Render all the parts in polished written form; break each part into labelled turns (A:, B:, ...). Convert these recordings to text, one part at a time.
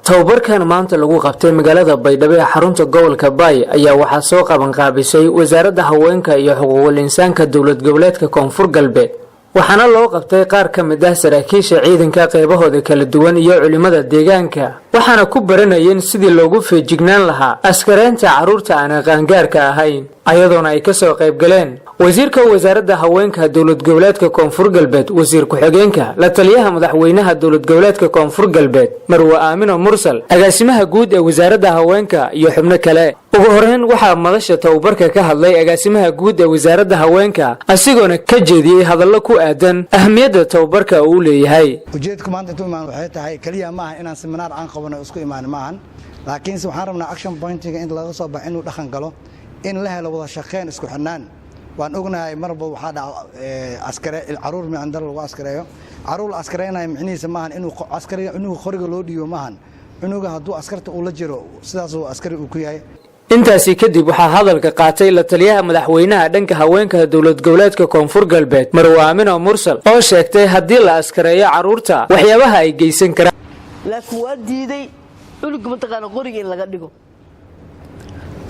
A: tababarkan maanta lagu qabtay magaalada Baydhabo ee xarunta gobolka Bay ayaa waxa soo qaban qaabisay wasaaradda haweenka iyo xuquuqul insaanka dawlad goboleedka Koonfur Galbeed waxaana loo qabtay qaar ka mid ah saraakiisha ciidanka qaybahooda kala duwan iyo culimada deegaanka waxaana ku baranayeen sidii loogu feejignaan lahaa askareenta caruurta aan qaangaarka ahayn ayadoona ay ka soo qayb galeen wasiirka wasaaradda haweenka dawlad goboleedka Koonfur Galbeed wasiir ku-xigeenka la taliyaha madaxweynaha dawlad goboleedka Koonfur Galbeed Marwa Aamino Mursal agaasimaha guud ee wasaaradda haweenka iyo xubno kale ugu horeyn waxa madasha tababarka ka hadlay agaasimaha guud ee wasaaradda haweenka asigoona ka jeediyay hadallo ku aadan ahmiyadda tababarka uu leeyahay
B: ujeedku maanta intuu imaan waxay tahay kaliya ma aha inaan seminar aan qabano isku imaan maahan laakiin waxaan rabnaa action pointiga in laga soo baxo inuu dhaqan galo in la helo wada shaqeyn isku xirnaan waan ognahay marba waxa dhaca askari caruur mi andar lagu askareeyo caruur askareynay micnihiisa maahan inuu askari inuu qoriga loo dhiibo maahan inuga hadduu askarta uu la jiro sidaas uu askari uu ku yahay
A: intaasi kadib waxa hadalka qaatay la taliyaha madaxweynaha dhanka haweenka dawlad goboleedka Koonfur Galbeed Marwa Aamino Mursal oo sheegtay hadii la askareeyo caruurta waxyaabaha ay geysan karaan
C: laakiin waa diiday cunug mataqaan qoriga in laga dhigo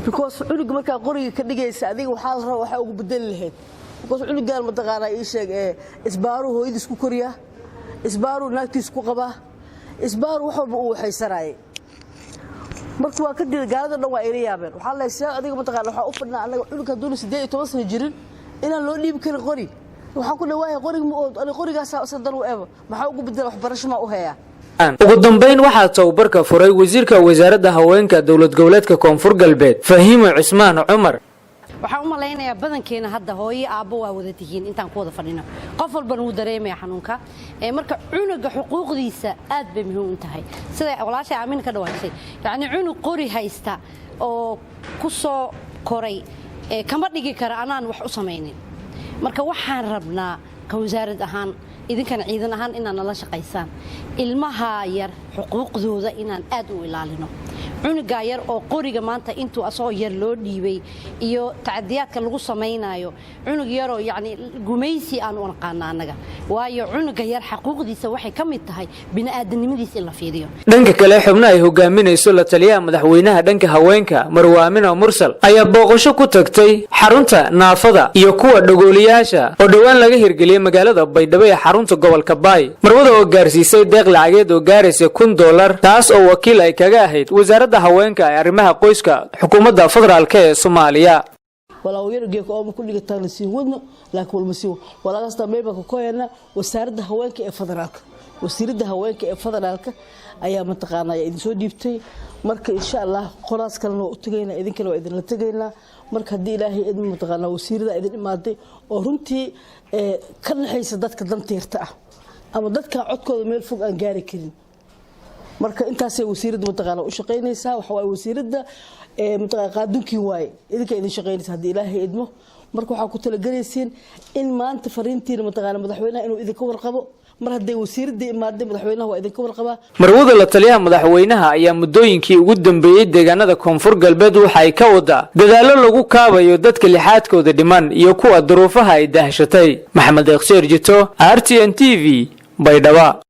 C: because cunug marka qoriga ka dhigaysa adiga waxa la rabaa waxa ugu bedel lahayd because cunugan mataqaan ay sheeg isbaaru hooyadiis ku koriya isbaaru naagtiis ku qaba isbaaru wax walba uu xaysanay marka waa ka dil gaalada dhan waa ay yaabeen waxa la sheegay adiga mataqaan waxa u fadhnaa anaga cunugka duul 18 sano jirin inaan loo dhiib karin qori waxa ku dhawaay qoriga ma oo qorigaas sadan u eebo waxa ugu bedel waxbarasho ma u haya
A: ugu dambeyn waxa tababarka furay wasiirka wasaaradda haweenka dawlad goboleedka Koonfur Galbeed Fahiimo Cismaan Cumar
D: waxaan u maleynayaa badankeena hadda hooyo aabbo waa wada tihiin intaan ku wada fadhino qof walba uu dareemay xanuunka marka cunuga xuquuqdiisa aad bay muhiim u tahay sida walaashay Aamin ka dhawaysay yaani cunug qori haysta oo ku soo koray kama dhigi kara anaan wax u sameeynin marka waxaan rabnaa ka wasaarad ahaan idinkana ciidan ahaan inaan la shaqeysaan ilmaha yar xuquuqdooda inaan aad u ilaalino cunuga yar oo qoriga maanta intuu asoo yar loo dhiibay iyo tacadiyaadka lagu sameeynayo cunug yar oo yaani gumaysi aan u naqaan anaga waayo cunuga yar xuquuqdiisa waxay ka mid tahay bini'aadanimadiisa in la fiiriyo
A: dhanka kale xubnaha ay hogaaminayso la taliyaha madaxweynaha dhanka haweenka Marwa Aamino Mursal ayaa booqasho ku tagtay xarunta naafada iyo kuwa dhagooliyaasha oo dhawaan laga hirgeliyay magaalada Baydhabo ee xarunta gobolka Bay marwada oo gaarsiisay deeq lacageed oo gaaraysa $1,000 taas oo wakiil ay kaga ahayd wasaaradda haweenka ee arrimaha qoyska xukuumadda federaalka ee Soomaaliya
C: walaa yargeek oo ku dhigataan si wadno laakiin walba si walaasta meeba ku koyana wasaaradda haweenka ee federaalka wasiiradda haweenka ee federaalka ayaa mataqaanaa idin soo dhiibtay marka insha Allah qoraas kalena u tagayna idin kale waa idin la tagayna marka hadii Ilaahay idin mataqaanaa wasiiradda idin imaaday oo runtii ka dhaxaysa dadka danteerta ah ama dadka codkooda meel fog aan gaari karin marka intaas ay wasiiradda mataqaanaa u shaqeynaysaa waxa way wasiiradda mataqaanaa qaadunkii waay idinka idin shaqeynaysa hadii Ilaahay idmo marka waxa ku tala galaysiin in maanta fariintiina mataqaanaa madaxweynaha inuu idin ka warqabo mar haday wasiiradda imaadeen madaxweynaha waa idin ka warqaba
A: marwada la taliyaha madaxweynaha ayaa muddooyinkii ugu dambeeyay deegaanada Koonfur Galbeed waxa ay ka wada dadaalo lagu kaabayo dadka lixaadkooda dhiman iyo kuwa duruufaha ay dahshatay Maxamed Iqsheer Jito RTN TV Baydhabo